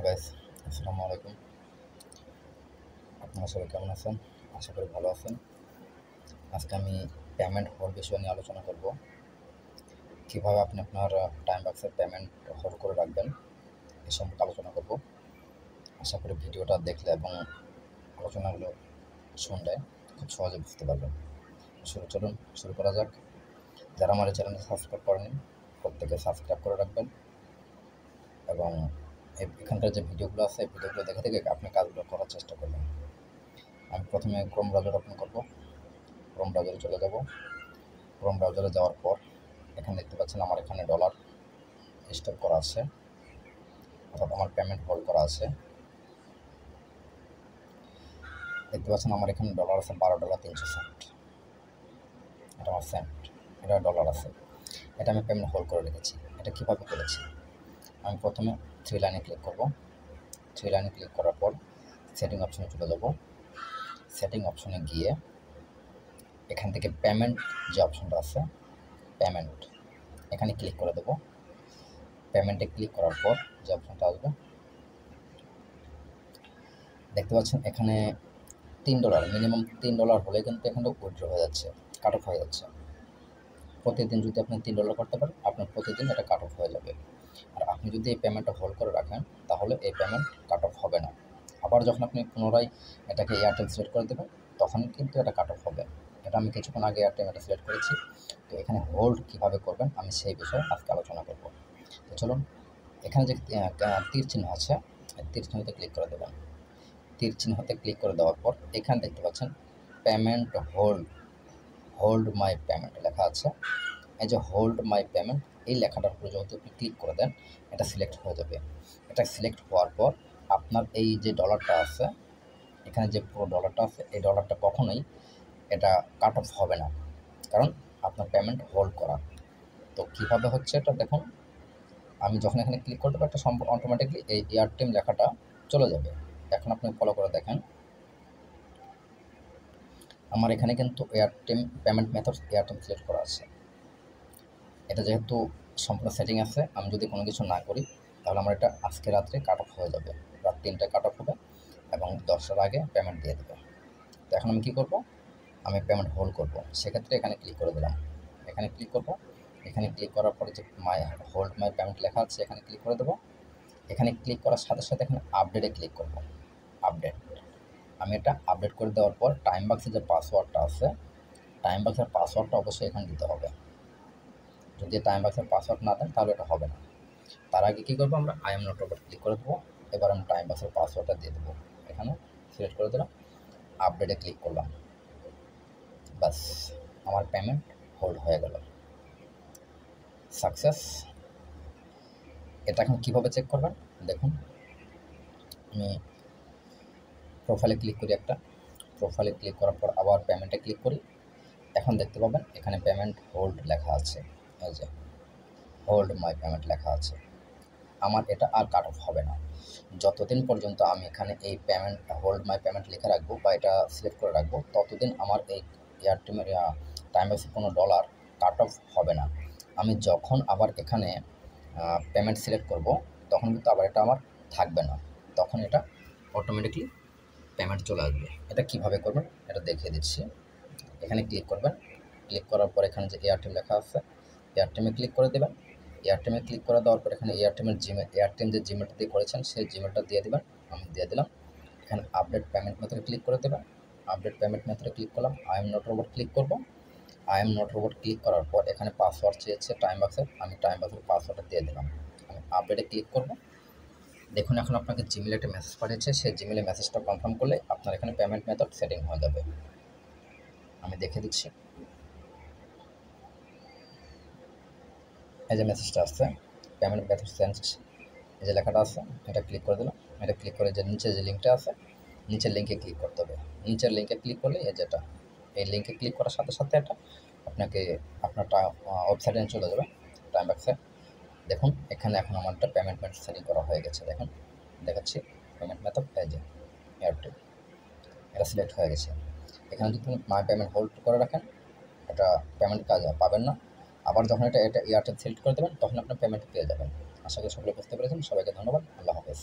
Hello guys, আসসালামু আলাইকুম। আপনারা সবাই কেমন আছেন? আশা করি ভালো আছেন। আজকে আমি পেমেন্ট হোল্ড বিষয় নিয়ে আলোচনা করব। কীভাবে আপনি আপনার টাইম বক্সের পেমেন্ট হোল্ড করে রাখবেন এ সম্পর্কে আলোচনা করব। আশা করি ভিডিওটা দেখলে এবং আলোচনাগুলো শুনলে খুব সহজে বুঝতে পারবেন। চলুন শুরু করা যাক। যারা আমার এই চ্যানেলটা সাবস্ক্রাইব করেনি প্রত্যেকে সাবস্ক্রাইব করে রাখবেন এবং এখানকার যে ভিডিওগুলো আছে ভিডিওগুলো দেখে দেখে আপনি কাজগুলো করার চেষ্টা করবেন। আমি প্রথমে ক্রোম ব্রাউজার ওপেন করব। ক্রোম ব্রাউজারে চলে যাব। ক্রোম ব্রাউজারে যাওয়ার পর এখানে দেখতে পাচ্ছেন আমার এখানে ডলার স্টক করা আছে, অর্থাৎ আমার পেমেন্ট হোল্ড করা আছে। দেখতে পাচ্ছেন আমার এখানে ডলার আছে $12.03। এটা আমার সেন্ট, এটা ডলার আছে। এটা আমি পেমেন্ট হোল্ড করে রেখেছি। এটা কীভাবে করেছি? আমি প্রথমে থ্রি লাইনে ক্লিক করব। থ্রি লাইনে ক্লিক করার পর সেটিং অপশনে চলে যাব। সেটিং অপশনে গিয়ে এখান থেকে পেমেন্ট যে অপশনটা আছে পেমেন্ট, এখানে ক্লিক করে দেব। পেমেন্টে ক্লিক করার পর যে অপশনটা আসবে দেখতে পাচ্ছেন এখানে $3, মিনিমাম $3 হলে কিন্তু এখানে উইথড্র হয়ে যাচ্ছে, কাট অফ হয়ে যাচ্ছে। প্রতিদিন যদি আপনি $3 করতে পারেন আপনার প্রতিদিন এটা কাট অফ হয়ে যাবে। আর আপনি যদি এই পেমেন্টটা হোল্ড করে রাখেন তাহলে এই পেমেন্ট কাট অফ হবে না। আবার যখন আপনি পুনরায় এটাকে এয়ারটেল সিলেক্ট করে দেবেন তখন কিন্তু এটা কাট অফ হবে। এটা আমি কিছুক্ষণ আগে এয়ারটেল এটা সিলেক্ট করেছি। তো এখানে হোল্ড কীভাবে করবেন আমি সেই বিষয়ে আজকে আলোচনা করব। তো চলুন, এখানে যে তীর চিহ্ন আছে তীর চিহ্নতে ক্লিক করে দেবেন। তীর চিহ্নতে ক্লিক করে দেওয়ার পর এখানে দেখতে পাচ্ছেন পেমেন্ট হোল্ড মাই পেমেন্ট লেখা আছে। এই যে হোল্ড মাই পেমেন্ট এই লেখাটার উপরে যদি আপনি ক্লিক করে দেন এটা সিলেক্ট হয়ে যাবে। এটা সিলেক্ট হওয়ার পর আপনার এই যে ডলারটা আছে, এখানে যে পুরো ডলারটা আছে এই ডলারটা কখনোই এটা কাট অফ হবে না, কারণ আপনার পেমেন্ট হোল্ড করা। তো কীভাবে হচ্ছে এটা দেখুন। আমি যখন এখানে ক্লিক করে দেবো একটা অটোমেটিকলি এই এয়ারটেল লেখাটা চলে যাবে। এখন আপনি ফলো করে দেখেন আমার এখানে কিন্তু Airtel payment method Airtel select করা আছে। এটা যেহেতু সম্পূর্ণ সেটিং আছে, আমি যদি কোনো কিছু না করি তাহলে আমার এটা আজকে রাত্রে কাট অফ হয়ে যাবে। রাত 3টায় কাট অফ হবে এবং 10টার আগে পেমেন্ট দিয়ে দেবে। তো এখন আমি কী করব, আমি পেমেন্ট হোল্ড করব। সেক্ষেত্রে এখানে ক্লিক করে দিলাম। এখানে ক্লিক করব। এখানে ক্লিক করার পরে যে হোল্ড মাই পেমেন্ট লেখা আছে এখানে ক্লিক করে দেবো। এখানে ক্লিক করার সাথে সাথে এখানে আপডেটে ক্লিক করব। আপডেট, আমি এটা আপডেট করে দেওয়ার পর টাইম বক্সে যে পাসওয়ার্ডটা আছে টাইম বক্সের পাসওয়ার্ডটা অবশ্যই এখানে দিতে হবে। যদি টাইম বক্সের পাসওয়ার্ড না দেন তাহলে এটা হবে না। তার আগে কী করবো, আমরা I am not robot click করে দেবো। এবার আমি টাইম বক্সের পাসওয়ার্ডটা দিয়ে দেবো। এখানে সিলেক্ট করে দিলাম, আপডেটে ক্লিক করলাম, বাস আমার পেমেন্ট হোল্ড হয়ে গেল, সাকসেস। এটা এখন কীভাবে চেক করবেন দেখুন। আমি প্রোফাইলে ক্লিক করি, একটা প্রোফাইলে ক্লিক করার পর আবার পেমেন্টে ক্লিক করি। এখন দেখতে পাবেন এখানে পেমেন্ট হোল্ড লেখা আছে, এই যে হোল্ড মাই পেমেন্ট লেখা আছে। আমার এটা আর কাট অফ হবে না যতদিন পর্যন্ত আমি এখানে এই পেমেন্ট হোল্ড মাই পেমেন্ট লিখে রাখবো বা এটা সিলেক্ট করে রাখবো, ততদিন আমার এই এয়ারটেলের টাইম বেসে কোনো ডলার কাট অফ হবে না। আমি যখন আবার এখানে পেমেন্ট সিলেক্ট করব তখন কিন্তু আবার এটা আমার থাকবে না, তখন এটা অটোমেটিকলি পেমেন্ট চলে আসবে। এটা কিভাবে করবেন এটা দেখিয়ে দিচ্ছি। এখানে ক্লিক করবেন, ক্লিক করার পর এখানে যে এয়ারটেল লেখা আছে এয়ারটেলে ক্লিক করে দেবেন। এয়ারটেলে ক্লিক করে দেওয়ার পর এখানে এয়ারটেল যে জিমেলটা দিয়ে করেছেন সেই জিমেলটা দিয়ে দেবেন। আমি দিয়ে দিলাম। এখানে আপডেট পেমেন্ট মেথডে ক্লিক করে দেবেন। আপডেট পেমেন্ট মেথডে ক্লিক করলাম, I am not robot click করব। I am not robot click করার পর এখানে পাসওয়ার্ড চেয়েছে টাইম বক্সের, আমি টাইম বক্সের পাসওয়ার্ডটা দিয়ে দিলাম। আমি আপডেটে ক্লিক করব। দেখুন এখন আপনাকে জিমেলে একটা মেসেজ পাঠিয়েছে, সেই জিমেলে মেসেজটা কনফার্ম করলে আপনার এখানে পেমেন্ট মেথড সেটিং হয়ে যাবে। আমি দেখে দিচ্ছি, এই যে মেসেজটা আসছে পেমেন্ট মেথড চেঞ্জ, এই যে লেখাটা আছে এটা ক্লিক করে দিলাম। এটা ক্লিক করে যে নিচে যে লিঙ্কটা আছে নিচের লিঙ্কে ক্লিক করতে হবে। নিচের লিঙ্কে ক্লিক করলে এই লিঙ্কে ক্লিক করার সাথে সাথে এটা আপনাকে আপনার ওয়েবসাইটে চলে যাবে টাইম বক্সে। দেখুন এখানে এখন আমারটা পেমেন্ট মেথড সেটিং করা হয়ে গেছে। দেখুন দেখাচ্ছি পেমেন্ট মেথড, এই যে এয়ারটেল, এটা সিলেক্ট হয়ে গেছে। এখানে যদি মাই পেমেন্ট হোল্ড করে রাখেন এটা পেমেন্ট কাজ পাবেন না। আবার যখন এটা এয়ারটেল সিলেক্ট করে দেবেন তখন আপনার পেমেন্ট পেয়ে যাবেন। আশা করি সকলে বুঝতে পেরেছেন। সবাইকে ধন্যবাদ। আল্লাহ হাফেজ।